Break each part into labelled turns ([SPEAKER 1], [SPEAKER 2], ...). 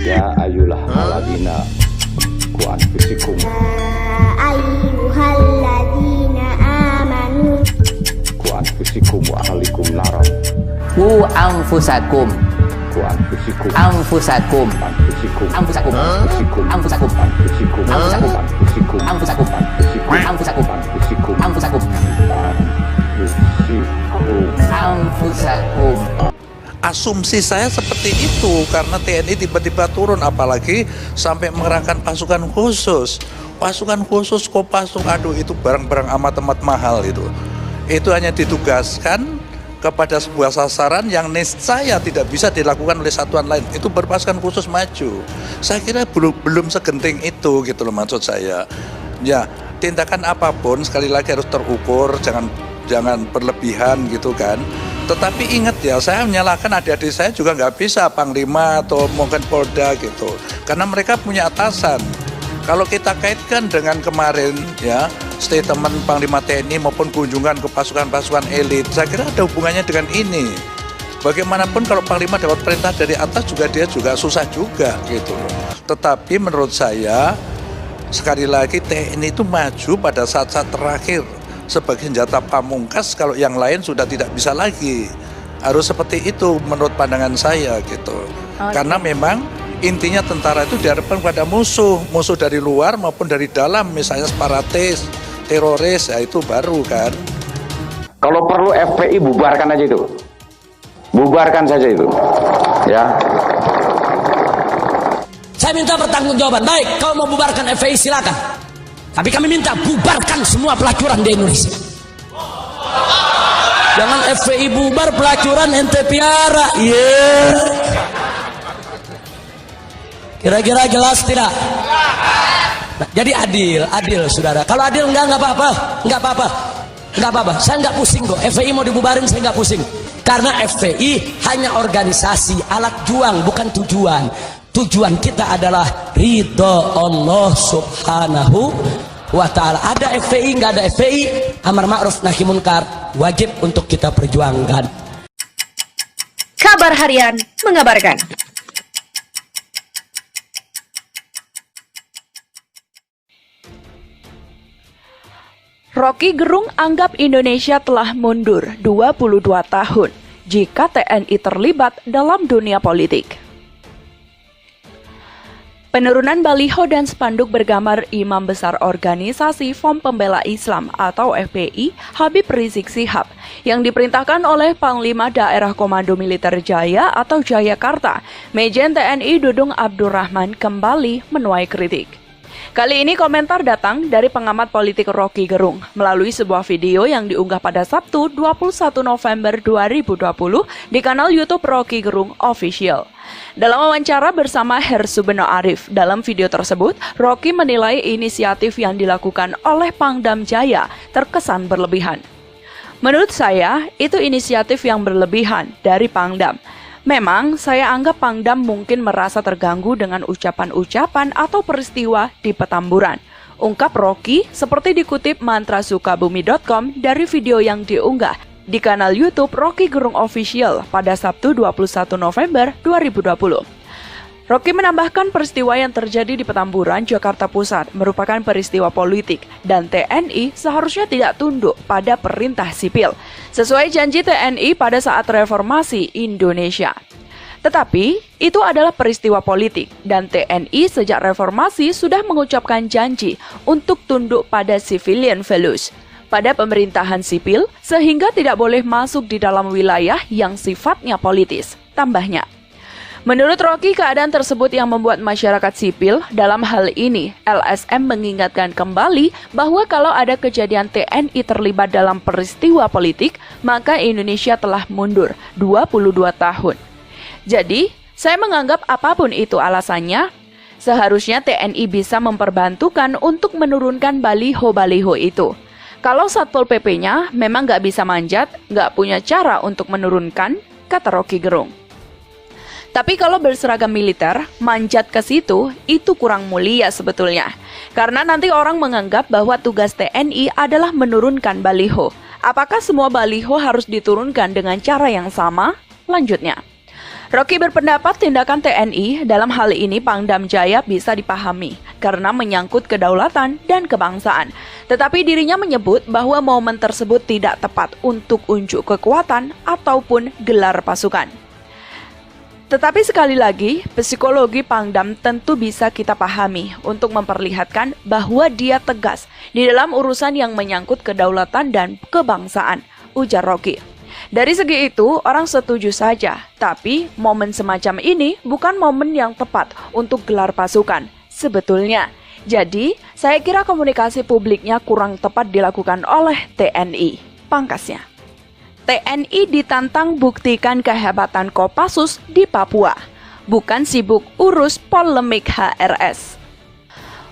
[SPEAKER 1] Ya ayulah aladina ku anfusikum.
[SPEAKER 2] Ayyuhalladzina amanu
[SPEAKER 1] Ku anfusikum wa ahlikum naran.
[SPEAKER 3] Ku anfusakum.
[SPEAKER 1] Ku anfusikum.
[SPEAKER 3] Anfusakum.
[SPEAKER 1] Anfusikum.
[SPEAKER 3] Anfusakum.
[SPEAKER 1] Anfusikum.
[SPEAKER 3] Anfusakum.
[SPEAKER 1] Anfusikum.
[SPEAKER 3] Anfusakum.
[SPEAKER 1] Anfusikum.
[SPEAKER 3] Anfusakum.
[SPEAKER 1] Anfusikum.
[SPEAKER 3] Anfusakum.
[SPEAKER 1] Anfusikum.
[SPEAKER 3] Anfusakum. Anfusakum.
[SPEAKER 4] Asumsi saya seperti itu karena TNI tiba-tiba turun, apalagi sampai mengerahkan pasukan khusus. Pasukan khusus Kopassus, aduh itu barang-barang amat-amat mahal itu. Itu hanya ditugaskan kepada sebuah sasaran yang niscaya tidak bisa dilakukan oleh satuan lain. Itu berpasukan khusus maju. Saya kira belum segenting itu gitu loh maksud saya. Ya, tindakan apapun sekali lagi harus terukur, jangan berlebihan gitu kan. Tetapi ingat ya, saya menyalahkan adik-adik saya juga nggak bisa Panglima atau mungkin Polda gitu, karena mereka punya atasan. Kalau kita kaitkan dengan kemarin ya statement Panglima TNI maupun kunjungan ke pasukan-pasukan elit, saya kira ada hubungannya dengan ini. Bagaimanapun kalau Panglima dapat perintah dari atas juga dia juga susah juga gitu loh. Tetapi menurut saya sekali lagi TNI itu maju pada saat-saat terakhir sebagai senjata pamungkas kalau yang lain sudah tidak bisa lagi. Harus seperti itu menurut pandangan saya gitu. Karena memang intinya tentara itu diharapkan pada musuh dari luar maupun dari dalam, misalnya separatis, teroris, ya itu baru kan.
[SPEAKER 1] Kalau perlu FPI bubarkan aja itu. Bubarkan saja itu. Ya.
[SPEAKER 5] Saya minta pertanggungjawaban. Baik, kalau mau bubarkan FPI silakan. Tapi kami minta bubarkan semua pelacuran di Indonesia. Jangan FPI bubar, pelacuran ente piara. Kira-kira jelas tidak? Nah, jadi adil saudara. Kalau adil enggak apa-apa. Saya enggak pusing kok. FPI mau dibubarin saya enggak pusing. Karena FPI hanya organisasi, alat juang, bukan tujuan. Tujuan kita adalah ridho Allah subhanahu wa ta'ala. Ada FPI, nggak ada FPI, amar ma'ruf nahi munkar wajib untuk kita perjuangkan.
[SPEAKER 6] Kabar Harian mengabarkan. Rocky Gerung anggap Indonesia telah mundur 22 tahun jika TNI terlibat dalam dunia politik. Penurunan baliho dan spanduk bergambar Imam Besar Organisasi FOM Pembela Islam atau FPI Habib Rizik Syihab yang diperintahkan oleh Panglima Daerah Komando Militer Jaya atau Jayakarta, Majen TNI Dudung Abdurrahman kembali menuai kritik. Kali ini komentar datang dari pengamat politik Rocky Gerung melalui sebuah video yang diunggah pada Sabtu 21 November 2020 di kanal YouTube Rocky Gerung Official. Dalam wawancara bersama Hersubeno Arif, dalam video tersebut, Rocky menilai inisiatif yang dilakukan oleh Pangdam Jaya terkesan berlebihan. Menurut saya, itu inisiatif yang berlebihan dari Pangdam. Memang, saya anggap Pangdam mungkin merasa terganggu dengan ucapan-ucapan atau peristiwa di Petamburan. Ungkap Rocky seperti dikutip mantrasukabumi.com dari video yang diunggah di kanal YouTube Rocky Gerung Official pada Sabtu 21 November 2020. Rocky menambahkan peristiwa yang terjadi di Petamburan, Jakarta Pusat merupakan peristiwa politik dan TNI seharusnya tidak tunduk pada perintah sipil, sesuai janji TNI pada saat reformasi Indonesia. Tetapi, itu adalah peristiwa politik dan TNI sejak reformasi sudah mengucapkan janji untuk tunduk pada civilian values, pada pemerintahan sipil, sehingga tidak boleh masuk di dalam wilayah yang sifatnya politis, tambahnya. Menurut Rocky, keadaan tersebut yang membuat masyarakat sipil, dalam hal ini LSM mengingatkan kembali bahwa kalau ada kejadian TNI terlibat dalam peristiwa politik, maka Indonesia telah mundur 22 tahun. Jadi, saya menganggap apapun itu alasannya, seharusnya TNI bisa memperbantukan untuk menurunkan baliho-baliho itu. Kalau Satpol PP-nya memang nggak bisa manjat, nggak punya cara untuk menurunkan, kata Rocky Gerung. Tapi kalau berseragam militer, manjat ke situ, itu kurang mulia sebetulnya. Karena nanti orang menganggap bahwa tugas TNI adalah menurunkan baliho. Apakah semua baliho harus diturunkan dengan cara yang sama? Lanjutnya. Rocky berpendapat tindakan TNI dalam hal ini Pangdam Jaya bisa dipahami karena menyangkut kedaulatan dan kebangsaan. Tetapi dirinya menyebut bahwa momen tersebut tidak tepat untuk unjuk kekuatan ataupun gelar pasukan. Tetapi sekali lagi, psikologi Pangdam tentu bisa kita pahami untuk memperlihatkan bahwa dia tegas di dalam urusan yang menyangkut kedaulatan dan kebangsaan, ujar Rocky. Dari segi itu, orang setuju saja, tapi momen semacam ini bukan momen yang tepat untuk gelar pasukan, sebetulnya. Jadi, saya kira komunikasi publiknya kurang tepat dilakukan oleh TNI, pangkasnya. TNI ditantang buktikan kehebatan Kopassus di Papua, bukan sibuk urus polemik HRS.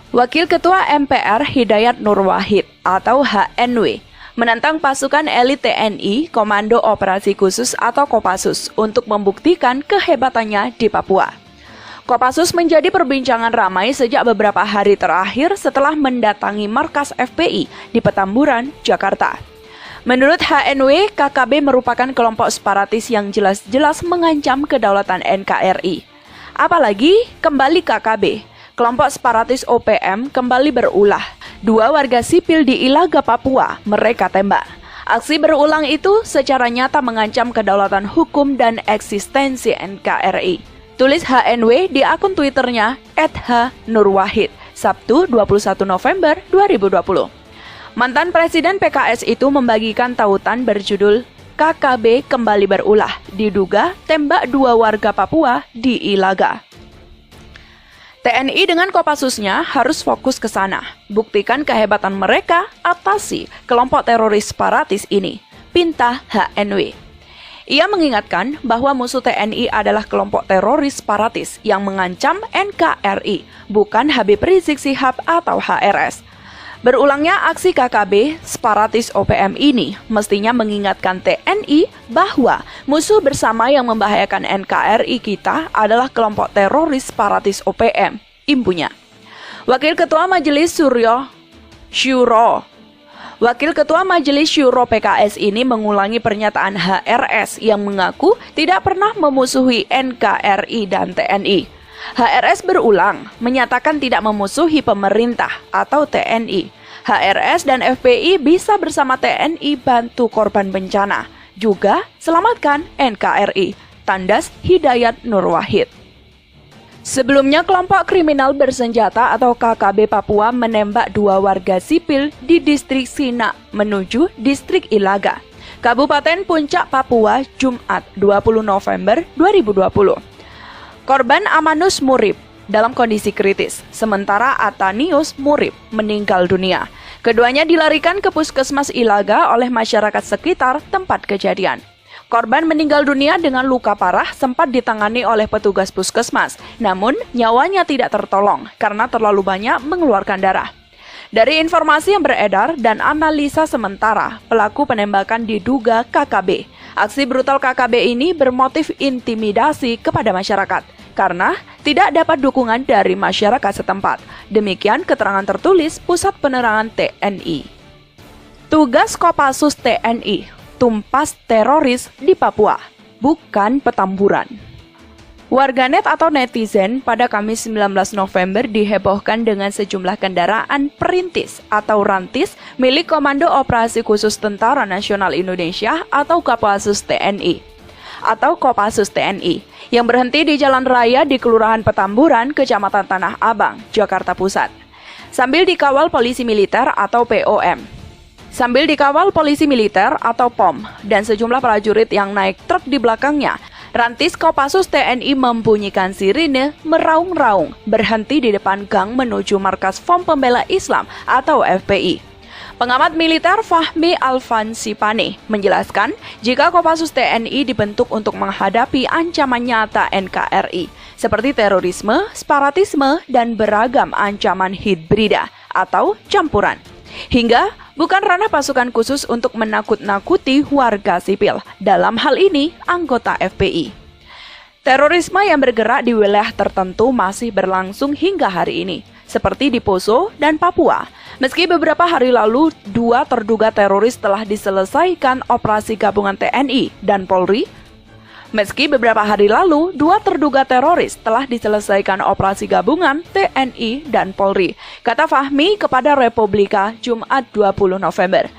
[SPEAKER 6] Wakil Ketua MPR Hidayat Nur Wahid atau HNW menantang pasukan elit TNI Komando Operasi Khusus atau Kopassus untuk membuktikan kehebatannya di Papua. Kopassus menjadi perbincangan ramai sejak beberapa hari terakhir setelah mendatangi markas FPI di Petamburan, Jakarta. Menurut HNW, KKB merupakan kelompok separatis yang jelas-jelas mengancam kedaulatan NKRI. Apalagi kembali KKB, kelompok separatis OPM kembali berulah. 2 warga sipil di Ilaga, Papua, mereka tembak. Aksi berulang itu secara nyata mengancam kedaulatan hukum dan eksistensi NKRI. Tulis HNW di akun Twitternya @hnurwahid, Sabtu 21 November 2020. Mantan Presiden PKS itu membagikan tautan berjudul KKB kembali berulah, diduga tembak 2 warga Papua di Ilaga. TNI dengan Kopassusnya harus fokus ke sana, buktikan kehebatan mereka atasi kelompok teroris separatis ini, pinta HNW. Ia mengingatkan bahwa musuh TNI adalah kelompok teroris separatis yang mengancam NKRI, bukan Habib Rizik Syihab atau HRS. Berulangnya aksi KKB separatis OPM ini mestinya mengingatkan TNI bahwa musuh bersama yang membahayakan NKRI kita adalah kelompok teroris separatis OPM, imbunya. Wakil Ketua Majelis Syuro PKS ini mengulangi pernyataan HRS yang mengaku tidak pernah memusuhi NKRI dan TNI. HRS berulang menyatakan tidak memusuhi pemerintah atau TNI. HRS dan FPI bisa bersama TNI bantu korban bencana, juga selamatkan NKRI, tandas Hidayat Nur Wahid. Sebelumnya kelompok kriminal bersenjata atau KKB Papua menembak 2 warga sipil di distrik Sinak menuju distrik Ilaga, Kabupaten Puncak, Papua, Jumat 20 November 2020. Korban Amanus Murib dalam kondisi kritis, sementara Atanius Murib meninggal dunia. Keduanya dilarikan ke Puskesmas Ilaga oleh masyarakat sekitar tempat kejadian. Korban meninggal dunia dengan luka parah sempat ditangani oleh petugas puskesmas, namun nyawanya tidak tertolong karena terlalu banyak mengeluarkan darah. Dari informasi yang beredar dan analisa sementara, pelaku penembakan diduga KKB. Aksi brutal KKB ini bermotif intimidasi kepada masyarakat karena tidak dapat dukungan dari masyarakat setempat. Demikian keterangan tertulis Pusat Penerangan TNI. Tugas Kopassus TNI, tumpas teroris di Papua, bukan Petamburan. Warganet atau netizen pada Kamis 19 November dihebohkan dengan sejumlah kendaraan perintis atau rantis milik Komando Operasi Khusus Tentara Nasional Indonesia atau Kopassus TNI yang berhenti di jalan raya di Kelurahan Petamburan, Kecamatan Tanah Abang, Jakarta Pusat. Sambil dikawal polisi militer atau POM. POM dan sejumlah prajurit yang naik truk di belakangnya, rantis Kopassus TNI membunyikan sirine meraung-raung berhenti di depan gang menuju markas Front Pembela Islam atau FPI. Pengamat militer Fahmi Alfansipane menjelaskan jika Kopassus TNI dibentuk untuk menghadapi ancaman nyata NKRI seperti terorisme, separatisme, dan beragam ancaman hibrida atau campuran. Hingga bukan ranah pasukan khusus untuk menakut-nakuti warga sipil, dalam hal ini anggota FPI. Terorisme yang bergerak di wilayah tertentu masih berlangsung hingga hari ini, seperti di Poso dan Papua. Meski beberapa hari lalu 2 terduga teroris telah diselesaikan operasi gabungan TNI dan Polri, Meski beberapa hari lalu, 2 terduga teroris telah diselesaikan operasi gabungan TNI dan Polri, kata Fahmi kepada Republika Jumat 20 November.